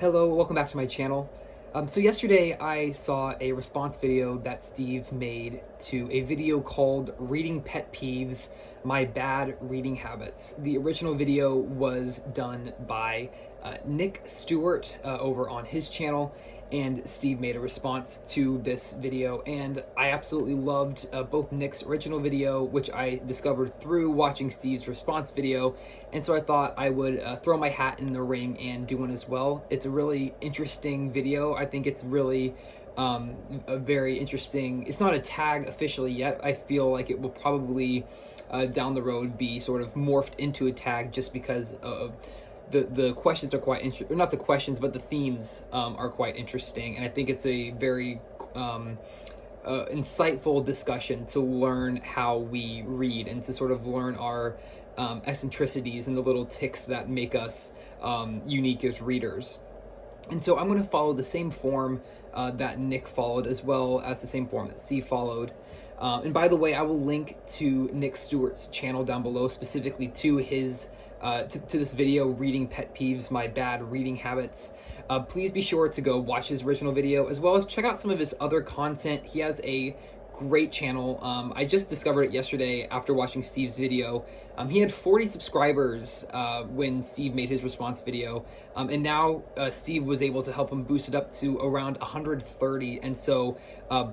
Hello, welcome back to my channel. So yesterday I saw a response video that Steve made to a video called Reading Pet Peeves, My Bad Reading Habits. The original video was done by Nick Stewart over on his channel, and Steve made a response to this video, and I absolutely loved both Nick's original video, which I discovered through watching Steve's response video, and so I thought I would throw my hat in the ring and do one as well. It's a really interesting video. I think it's really a very interesting, it's not a tag officially yet. I feel like it will probably down the road be sort of morphed into a tag, just because of the questions are quite interesting, not the questions, but the themes are quite interesting, and I think it's a very insightful discussion to learn how we read and to sort of learn our eccentricities and the little ticks that make us unique as readers. And so I'm going to follow the same form that Nick followed, as well as the same form that Steve followed. And by the way, I will link to Nick Stewart's channel down below, specifically to his to this video, Reading Pet Peeves, My Bad Reading Habits. Please be sure to go watch his original video, as well as check out some of his other content. He has a great channel. I just discovered it yesterday after watching Steve's video. He had 40 subscribers when Steve made his response video, and now Steve was able to help him boost it up to around 130, and so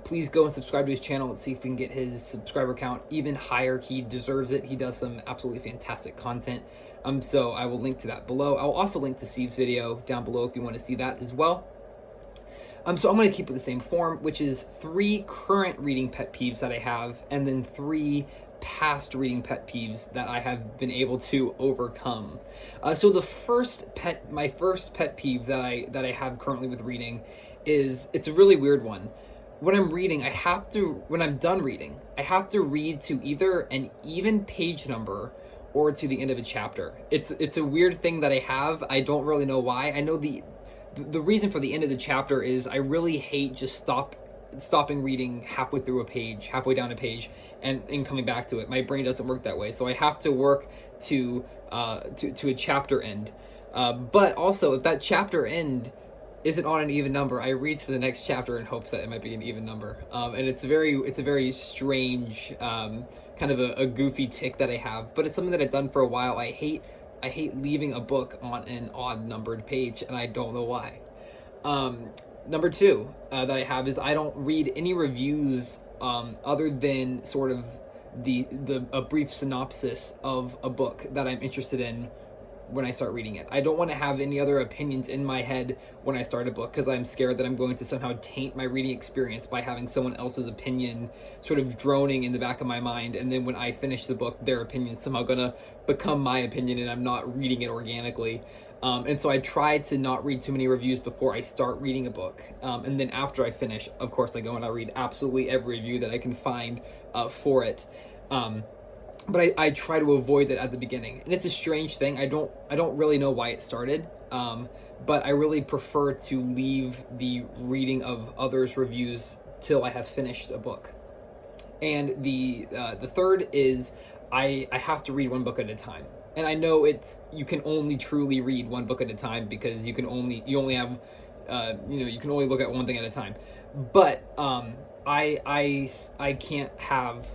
please go and subscribe to his channel and see if we can get his subscriber count even higher. He deserves it. He does some absolutely fantastic content. So I will link to that below. I'll also link to Steve's video down below if you want to see that as well. So I'm going to keep it the same form, which is 3 current reading pet peeves that I have, and then 3 past reading pet peeves that I have been able to overcome. So the my first pet peeve that I have currently with reading is, it's a really weird one. When I'm reading, when I'm done reading, I have to read to either an even page number or to the end of a chapter. It's a weird thing that I have. I don't really know why. I know the reason for the end of the chapter is I really hate just stopping reading halfway through a page, halfway down a page, and coming back to it. My brain doesn't work that way, so I have to work to a chapter end. But also, if that chapter end isn't on an even number, I read to the next chapter in hopes that it might be an even number. And it's a very strange, kind of a goofy tick that I have, but it's something that I've done for a while. I hate leaving a book on an odd numbered page, and I don't know why. Number 2 that I have is I don't read any reviews other than sort of a brief synopsis of a book that I'm interested in when I start reading it. I don't want to have any other opinions in my head when I start a book, because I'm scared that I'm going to somehow taint my reading experience by having someone else's opinion sort of droning in the back of my mind, and then when I finish the book, their opinion is somehow gonna become my opinion and I'm not reading it organically. And so I try to not read too many reviews before I start reading a book. And then after I finish, of course, I go and I read absolutely every review that I can find for it. But I try to avoid that at the beginning, and it's a strange thing. I don't really know why it started, but I really prefer to leave the reading of others' reviews till I have finished a book. And the third is I have to read one book at a time, and I know you can only truly read one book at a time, because you only have you can only look at one thing at a time. But I can't have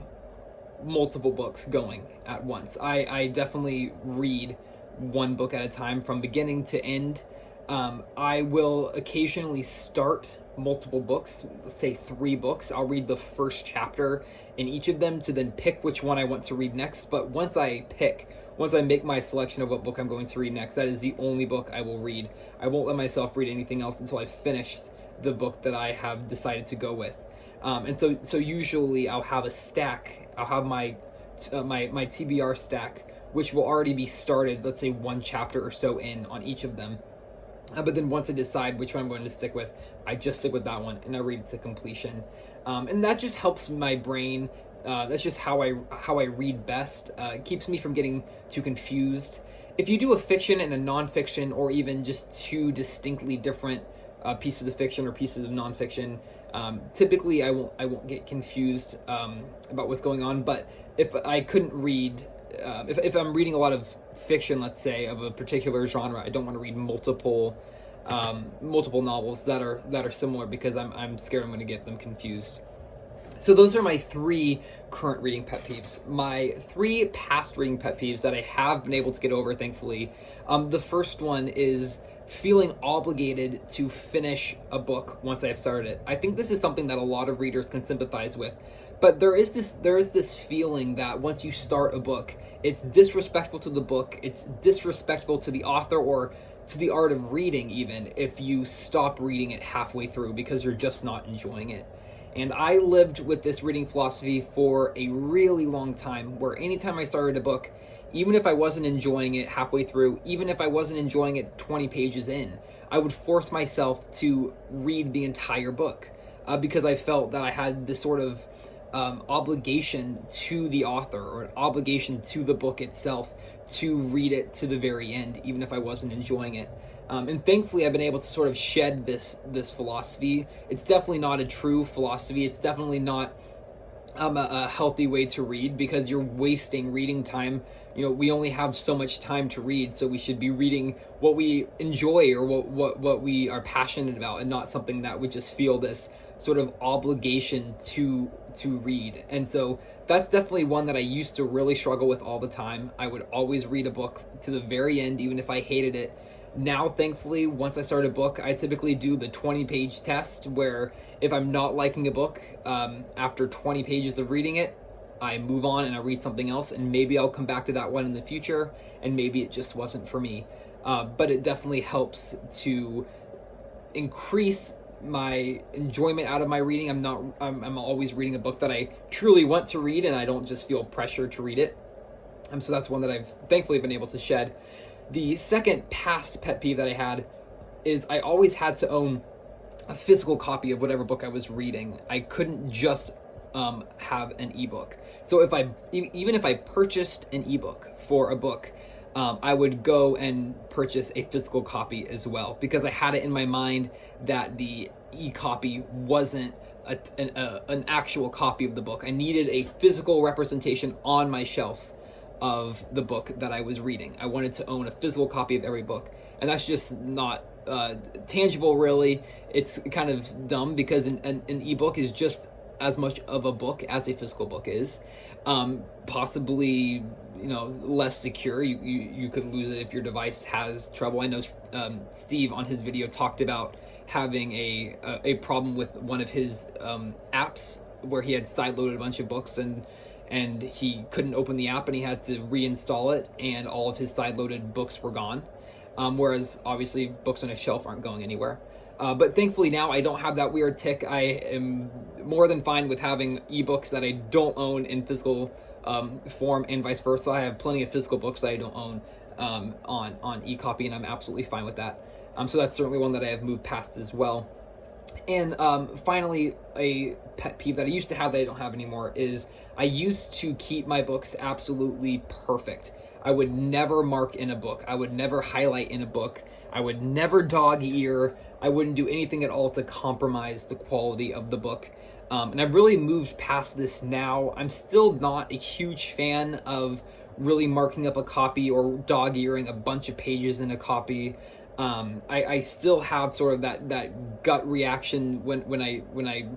multiple books going at once. I definitely read one book at a time from beginning to end. I will occasionally start multiple books, let's say 3 books. I'll read the first chapter in each of them to then pick which one I want to read next. But once I make my selection of what book I'm going to read next, that is the only book I will read. I won't let myself read anything else until I've finished the book that I have decided to go with. And so usually I'll have a stack. I'll have my TBR stack, which will already be started, let's say 1 chapter or so in on each of them. But then once I decide which one I'm going to stick with, I just stick with that one and I read it to completion. And that just helps my brain. That's just how I read best. It keeps me from getting too confused. If you do a fiction and a nonfiction, or even just 2 distinctly different pieces of fiction or pieces of nonfiction, typically I won't get confused about what's going on. But if I couldn't read, if I'm reading a lot of fiction, let's say, of a particular genre, I don't want to read multiple multiple novels that are similar, because I'm scared I'm going to get them confused. So those are my 3 current reading pet peeves. My 3 past reading pet peeves that I have been able to get over, thankfully. The first one is feeling obligated to finish a book once I've started it. I think this is something that a lot of readers can sympathize with. But there is this feeling that once you start a book, it's disrespectful to the book, it's disrespectful to the author, or to the art of reading even, if you stop reading it halfway through because you're just not enjoying it. And I lived with this reading philosophy for a really long time, where anytime I started a book, even if I wasn't enjoying it halfway through, even if I wasn't enjoying it 20 pages in, I would force myself to read the entire book, because I felt that I had this sort of obligation to the author, or an obligation to the book itself, to read it to the very end, even if I wasn't enjoying it. And thankfully, I've been able to sort of shed this philosophy. It's definitely not a true philosophy. It's definitely not a healthy way to read, because you're wasting reading time. You know, we only have so much time to read, so we should be reading what we enjoy, or what we are passionate about, and not something that would just feel this sort of obligation to read. And so that's definitely one that I used to really struggle with all the time. I would always read a book to the very end, even if I hated it. Now, thankfully, once I start a book, I typically do the 20-page test, where if I'm not liking a book, after 20 pages of reading it, I move on and I read something else, and maybe I'll come back to that one in the future, and maybe it just wasn't for me. But it definitely helps to increase my enjoyment out of my reading. I'm always reading a book that I truly want to read, and I don't just feel pressure to read it. So that's one that I've thankfully been able to shed. The second past pet peeve that I had is I always had to own a physical copy of whatever book I was reading. I couldn't just have an ebook. So even if I purchased an ebook for a book, I would go and purchase a physical copy as well, because I had it in my mind that the e-copy wasn't an actual copy of the book. I needed a physical representation on my shelves of the book that I was reading. I wanted to own a physical copy of every book, and that's just not tangible, really. It's kind of dumb, because an ebook is just as much of a book as a physical book is. Possibly, less secure. You could lose it if your device has trouble. I know Steve on his video talked about having a problem with one of his apps, where he had sideloaded a bunch of books, and he couldn't open the app, and he had to reinstall it, and all of his sideloaded books were gone. Whereas obviously books on a shelf aren't going anywhere. But thankfully now I don't have that weird tick. I am more than fine with having ebooks that I don't own in physical form, and vice versa. I have plenty of physical books that I don't own on e-copy, and I'm absolutely fine with that. So that's certainly one that I have moved past as well. And finally, a pet peeve that I used to have that I don't have anymore is I used to keep my books absolutely perfect. I would never mark in a book. I would never highlight in a book. I would never dog ear. I wouldn't do anything at all to compromise the quality of the book. And I've really moved past this now. I'm still not a huge fan of really marking up a copy or dog earing a bunch of pages in a copy. I still have sort of that gut reaction when I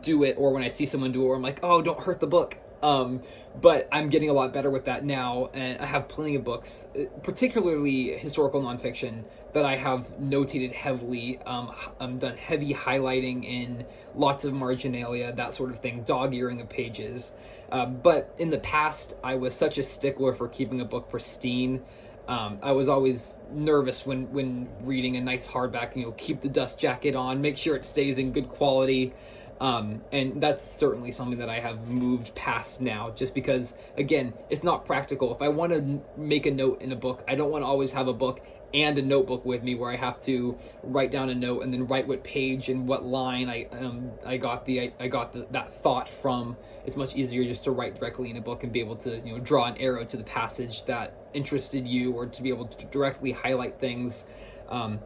do it, or when I see someone do it, where I'm like, oh, don't hurt the book. But I'm getting a lot better with that now, and I have plenty of books, particularly historical nonfiction, that I have notated heavily. I've done heavy highlighting in lots of marginalia, that sort of thing, dog-earing of pages. But in the past, I was such a stickler for keeping a book pristine. I was always nervous when reading a nice hardback, keep the dust jacket on, make sure it stays in good quality. And that's certainly something that I have moved past now, just because, again, it's not practical. If I want to make a note in a book, I don't want to always have a book and a notebook with me where I have to write down a note and then write what page and what line I got that thought from. It's much easier just to write directly in a book and be able to draw an arrow to the passage that interested you, or to be able to directly highlight things. And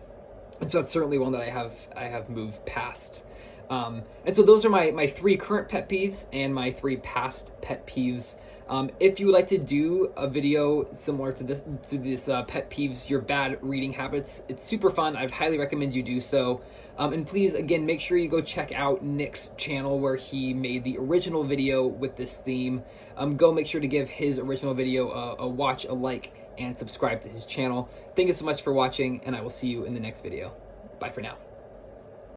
so that's certainly one that I have moved past. And so those are my 3 current pet peeves and my 3 past pet peeves. If you would like to do a video similar to this pet peeves, your bad reading habits, it's super fun. I'd highly recommend you do so. And please, again, make sure you go check out Nick's channel where he made the original video with this theme. Go make sure to give his original video a watch, a like, and subscribe to his channel. Thank you so much for watching, and I will see you in the next video. Bye for now.